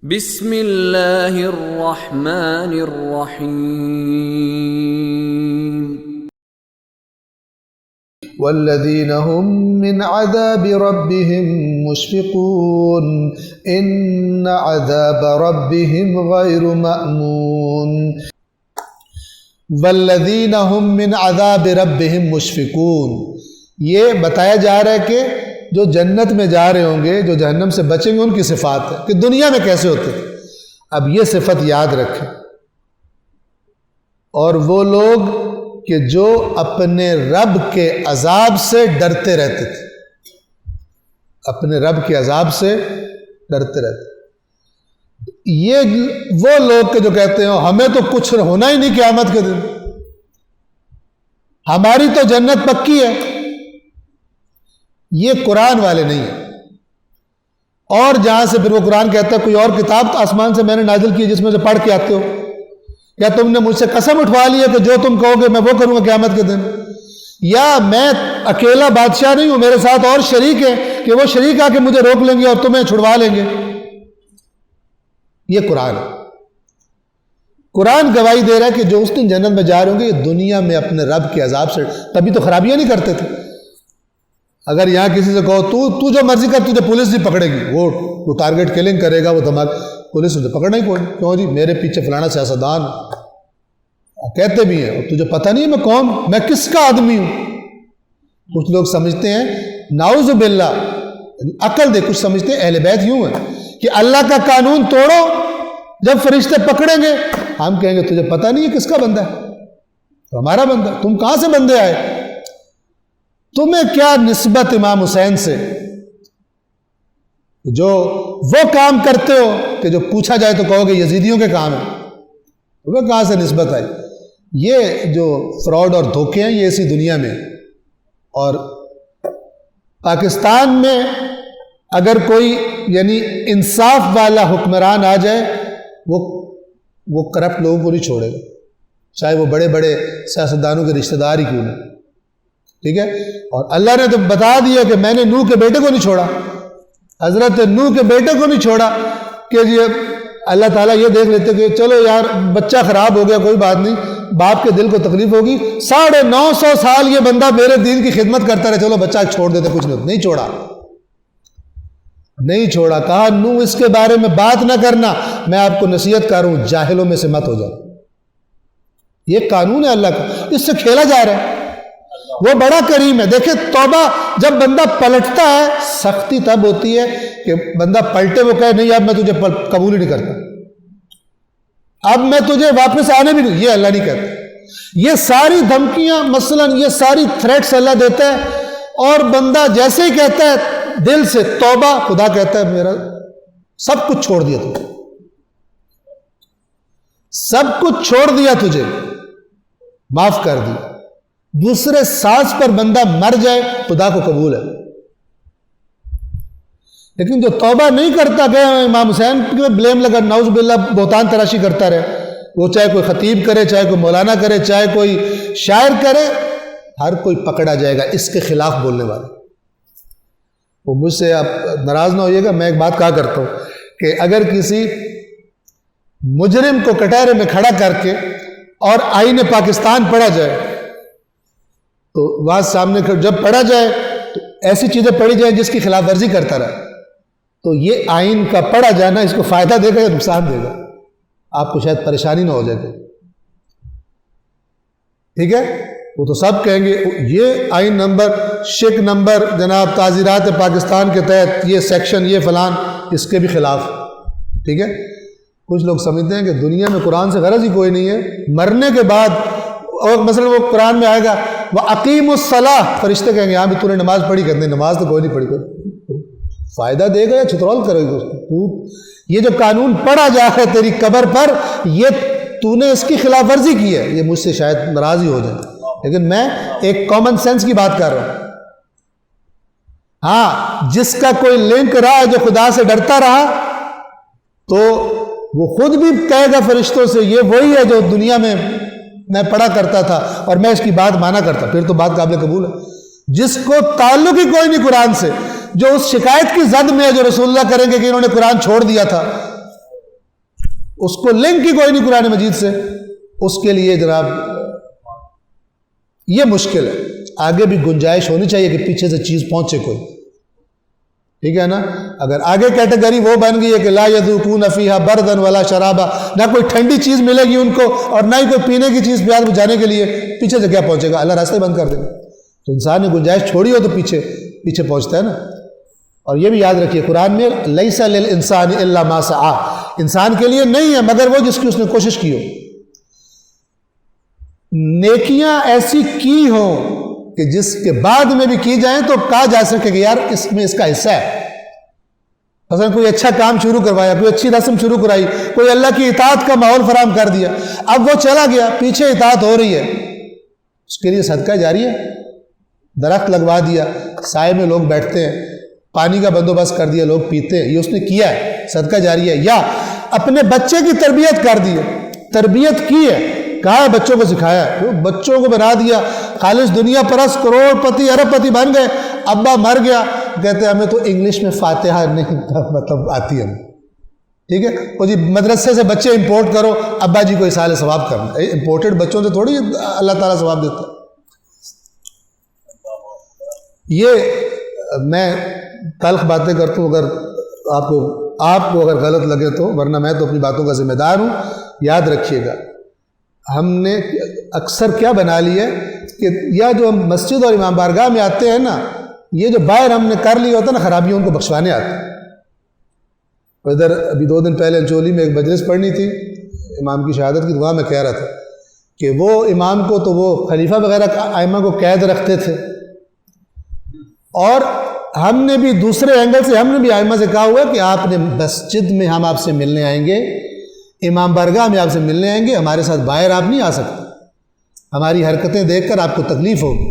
بسم اللہ الرحمن الرحیم والذین هم من عذاب ربهم مشفقون ان عذاب ربهم غیر مأمون۔ والذین هم من عذاب ربهم مشفقون، یہ بتایا جا رہا ہے کہ جو جنت میں جا رہے ہوں گے، جو جہنم سے بچیں گے، ان کی صفات ہے کہ دنیا میں کیسے ہوتے تھے۔ اب یہ صفت یاد رکھیں، اور وہ لوگ کہ جو اپنے رب کے عذاب سے ڈرتے رہتے تھے، اپنے رب کے عذاب سے ڈرتے رہتے۔ یہ وہ لوگ کہ جو کہتے ہیں ہمیں تو کچھ ہونا ہی نہیں قیامت کے دن، ہماری تو جنت پکی ہے، یہ قرآن والے نہیں ہیں۔ اور جہاں سے پھر وہ قرآن کہتا ہے کوئی اور کتاب تو آسمان سے میں نے نازل کی جس میں سے پڑھ کے آتے ہو، یا تم نے مجھ سے قسم اٹھوا لی ہے کہ جو تم کہو گے میں وہ کروں گا قیامت کے دن، یا میں اکیلا بادشاہ نہیں ہوں، میرے ساتھ اور شریک ہیں کہ وہ شریک آ کے مجھے روک لیں گے اور تمہیں چھڑوا لیں گے۔ یہ قرآن ہے۔ قرآن گواہی دے رہا ہے کہ جو اس دن جنت میں جا رہے ہوں گے یہ دنیا میں اپنے رب کے عذاب سے، تبھی تو خرابیاں نہیں کرتے تھے۔ اگر یہاں کسی سے کہو تو جو مرضی کر، تجھے پولیس نہیں پکڑے گی، وہ ٹارگٹ کلنگ کرے گا، وہ دھماکہ، پولیس تجھے پکڑنا ہی کوئی نہیں۔ کیوں جی؟ میرے پیچھے فلانا سیاستدان کہتے بھی ہیں، اور تجھے پتہ نہیں ہے میں کون، میں کس کا آدمی ہوں۔ کچھ لوگ سمجھتے ہیں، نعوذ باللہ، عقل دے، کچھ سمجھتے ہیں اہل بیت یوں ہے کہ اللہ کا قانون توڑو، جب فرشتے پکڑیں گے ہم کہیں گے تجھے پتہ نہیں ہے کس کا بندہ ہے، تو ہمارا بندہ، تم کہاں سے بندے آئے، تمہیں کیا نسبت امام حسین سے جو وہ کام کرتے ہو کہ جو پوچھا جائے تو کہو گے یزیدیوں کے کام ہے، تمہیں کہاں سے نسبت آئی؟ یہ جو فراڈ اور دھوکے ہیں یہ اسی دنیا میں۔ اور پاکستان میں اگر کوئی یعنی انصاف والا حکمران آ جائے وہ کرپٹ لوگوں کو نہیں چھوڑے گا، چاہے وہ بڑے بڑے سیاستدانوں کے رشتہ دار ہی کیوں نہ، ٹھیک ہے۔ اور اللہ نے تو بتا دیا کہ میں نے نوح کے بیٹے کو نہیں چھوڑا، حضرت نوح کے بیٹے کو نہیں چھوڑا کہ یہ اللہ تعالیٰ یہ دیکھ لیتے کہ چلو یار بچہ خراب ہو گیا کوئی بات نہیں، باپ کے دل کو تکلیف ہوگی، 950 سال یہ بندہ میرے دین کی خدمت کرتا رہے، چلو بچہ چھوڑ دیتے، کچھ نہیں چھوڑا، نہیں چھوڑا۔ کہا نوح اس کے بارے میں بات نہ کرنا، میں آپ کو نصیحت کر رہا ہوں جاہلوں میں سے مت ہو جاؤ۔ یہ قانون ہے اللہ کا، اس سے کھیلا جا رہا ہے۔ وہ بڑا کریم ہے۔ دیکھیں توبہ جب بندہ پلٹتا ہے سختی تب ہوتی ہے کہ بندہ پلٹے، وہ کہے نہیں اب میں تجھے قبول ہی نہیں کرتا، اب میں تجھے واپس آنے بھی نہیں، یہ اللہ نہیں کہتا۔ یہ ساری دھمکیاں مثلا یہ ساری تھریٹس اللہ دیتا ہے، اور بندہ جیسے ہی کہتا ہے دل سے توبہ، خدا کہتا ہے میرا سب کچھ چھوڑ دیا تجھے، سب کچھ چھوڑ دیا تجھے، معاف کر دیا۔ دوسرے سانس پر بندہ مر جائے خدا کو قبول ہے، لیکن جو توبہ نہیں کرتا کہ امام حسین پہ بلیم لگا، نعوذ باللہ بہتان تراشی کرتا رہے، وہ چاہے کوئی خطیب کرے، چاہے کوئی مولانا کرے، چاہے کوئی شاعر کرے، ہر کوئی پکڑا جائے گا اس کے خلاف بولنے والا۔ وہ مجھ سے آپ ناراض نہ ہوئیے گا، میں ایک بات کہا کرتا ہوں کہ اگر کسی مجرم کو کٹہرے میں کھڑا کر کے اور آئین پاکستان پڑھا جائے تو وہاں سامنے جب پڑھا جائے تو ایسی چیزیں پڑھی جائیں جس کی خلاف ورزی کرتا رہا، تو یہ آئین کا پڑھا جانا اس کو فائدہ دے گا یا نقصان دے گا؟ آپ کو شاید پریشانی نہ ہو جائے گا، ٹھیک ہے۔ وہ تو سب کہیں گے یہ آئین نمبر شک نمبر جناب تعزیرات پاکستان کے تحت یہ سیکشن یہ فلان اس کے بھی خلاف، ٹھیک ہے۔ کچھ لوگ سمجھتے ہیں کہ دنیا میں قرآن سے غرض ہی کوئی نہیں ہے، مرنے کے بعد اور مثلا وہ قرآن میں آئے گا وَأَقِيمُوا الصَّلَاةَ، فرشتے کہیں گے ہاں بھی تو نے نماز پڑھی، کرتے نماز تو کوئی نہیں پڑھی، کوئی فائدہ دے گا یا چھترول کرے گا؟ یہ جو قانون پڑھا جا رہا ہے تیری قبر پر، یہ تو نے اس کی خلاف ورزی کی ہے، یہ مجھ سے شاید ناراض ہی ہو جائے، لیکن میں ایک کامن سینس کی بات کر رہا ہوں۔ ہاں جس کا کوئی لنک رہا جو خدا سے ڈرتا رہا تو وہ خود بھی کہے گا فرشتوں سے یہ وہی ہے جو دنیا میں پڑھا کرتا تھا اور میں اس کی بات مانا کرتا، پھر تو بات قابل قبول ہے۔ جس کو تعلق ہی کوئی نہیں قرآن سے، جو اس شکایت کی زد میں ہے جو رسول اللہ کریں گے کہ انہوں نے قرآن چھوڑ دیا تھا، اس کو لنک ہی کوئی نہیں قرآن مجید سے، اس کے لیے جناب یہ مشکل ہے. آگے بھی گنجائش ہونی چاہیے کہ پیچھے سے چیز پہنچے کوئی، ٹھیک ہے نا. اگر آگے کیٹیگری وہ بن گئی ہے کہ لا یذوقون فیہا بردن ولا شرابا، نہ کوئی ٹھنڈی چیز ملے گی ان کو اور نہ ہی کوئی پینے کی چیز پیاس بجھانے کے لیے، پیچھے سے کیا پہنچے گا؟ اللہ راستے بند کر دے گا. تو انسان نے گنجائش چھوڑی ہو تو پیچھے پہنچتا ہے نا. اور یہ بھی یاد رکھیے قرآن میں لیس للانسان الا ما سعی، انسان کے لیے نہیں ہے مگر وہ جس کی اس نے کوشش کی ہو. نیکیاں ایسی کی ہوں کہ جس کے بعد میں بھی کی جائیں تو کہا جا سکے کہ یار اس میں اس کا حصہ ہے. مثلا کوئی اچھا کام شروع کروایا، کوئی اچھی رسم شروع کرائی، کوئی اللہ کی اطاعت کا ماحول فراہم کر دیا، اب وہ چلا گیا، پیچھے اطاعت ہو رہی ہے، اس کے لیے صدقہ جاری ہے. درخت لگوا دیا، سائے میں لوگ بیٹھتے ہیں، پانی کا بندوبست کر دیا، لوگ پیتے ہیں، یہ اس نے کیا ہے، صدقہ جاری ہے. یا اپنے بچے کی تربیت کر دی ہے، تربیت کی ہے، کہا ہے بچوں کو سکھایا ہے، بچوں کو بنا دیا خالص دنیا پرست، کروڑ پتی ارب پتی بن گئے. ابا مر گیا، کہتے ہیں ہمیں تو انگلش میں فاتحہ نہیں مطلب آتی ہے، ٹھیک ہے. وہ جی مدرسے سے بچے امپورٹ کرو، ابا جی کو اصال ثواب کرنا. امپورٹڈ بچوں سے تھوڑی اللہ تعالیٰ ثواب دیتا ہے. یہ میں تلخ باتیں کرتا ہوں، اگر آپ کو اگر غلط لگے تو، ورنہ میں تو اپنی باتوں کا ذمہ دار ہوں. یاد رکھیے گا ہم نے اکثر کیا بنا لی ہے کہ یا جو ہم مسجد اور امام بارگاہ میں آتے ہیں نا، یہ جو باہر ہم نے کر لیا ہوتا ہے نا خرابیوں، ان کو بخشوانے آتے ہیں. ادھر ابھی 2 دن پہلے انچولی میں ایک مجلس پڑھنی تھی، امام کی شہادت کی دعا میں کہہ رہا تھا کہ وہ امام کو تو وہ خلیفہ وغیرہ ائمہ کو قید رکھتے تھے، اور ہم نے بھی دوسرے اینگل سے ہم نے بھی ائمہ سے کہا ہوا کہ آپ نے مسجد میں ہم آپ سے ملنے آئیں گے، امام بارگاہ میں آپ سے ملنے آئیں گے، ہمارے ساتھ باہر آپ نہیں آ سکتے. ہماری حرکتیں دیکھ کر آپ کو تکلیف ہوگی،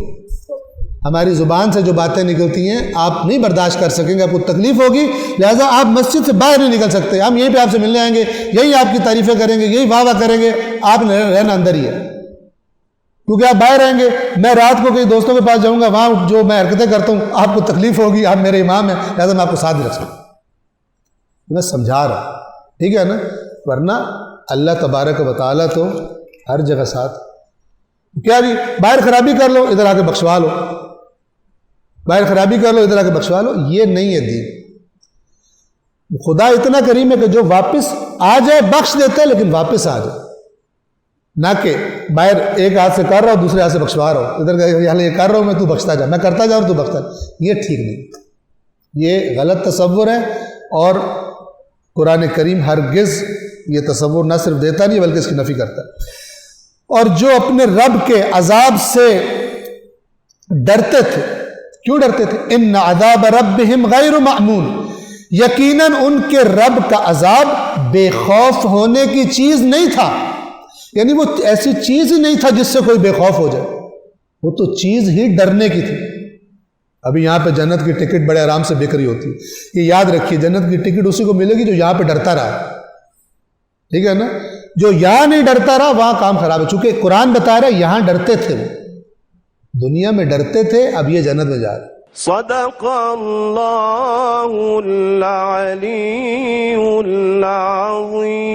ہماری زبان سے جو باتیں نکلتی ہیں آپ نہیں برداشت کر سکیں گے، آپ کو تکلیف ہوگی، لہٰذا آپ مسجد سے باہر نہیں نکل سکتے. ہم یہیں پہ آپ سے ملنے آئیں گے، یہی آپ کی تعریفیں کریں گے، یہی واہ واہ کریں گے، آپ رہنا اندر ہی ہے. کیونکہ آپ باہر رہیں گے، میں رات کو کئی دوستوں کے پاس جاؤں گا، وہاں جو میں حرکتیں کرتا ہوں آپ کو تکلیف ہوگی، آپ میرے امام ہیں، لہٰذا میں آپ کو ساتھ رکھ سکتا ہوں. میں سمجھا رہا ہوں، ٹھیک ہے نا. ورنہ اللہ تبارک و تعالیٰ تو ہر جگہ ساتھ. کیا جی باہر خرابی کر لو ادھر آ کے بخشوا لو، باہر خرابی کر لو ادھر آ کے بخشوا لو، یہ نہیں ہے دین. خدا اتنا کریم ہے کہ جو واپس آ جائے بخش دیتا ہے، لیکن واپس آ جائے، نہ کہ باہر ایک ہاتھ سے کر رہا ہو دوسرے ہاتھ سے بخشوا رہا ہو، ادھر یہ کر رہا ہوں میں تو بخشتا جا، میں کرتا جاؤں تو بخشتا جا. یہ ٹھیک نہیں، یہ غلط تصور ہے. اور قرآن کریم ہرگز یہ تصور نہ صرف دیتا نہیں بلکہ اس کی نفی کرتا ہے. اور جو اپنے رب کے عذاب سے ڈرتے تھے، کیوں ڈرتے تھے؟ ان عذاب ربہم غیر مأمون، یقیناً ان کے رب کا عذاب بے خوف ہونے کی چیز نہیں تھا. یعنی وہ ایسی چیز ہی نہیں تھا جس سے کوئی بے خوف ہو جائے، وہ تو چیز ہی ڈرنے کی تھی. ابھی یہاں پہ جنت کی ٹکٹ بڑے آرام سے بک رہی ہوتی ہے، یہ یاد رکھیے جنت کی ٹکٹ اسی کو ملے گی جو یہاں پہ ڈرتا رہا، ٹھیک ہے نا. جو یہاں نہیں ڈرتا رہا وہاں کام خراب ہے. چونکہ قرآن بتا رہا ہے یہاں ڈرتے تھے، وہ دنیا میں ڈرتے تھے، اب یہ جنت میں جا رہے. صدق اللہ العلی العظیم.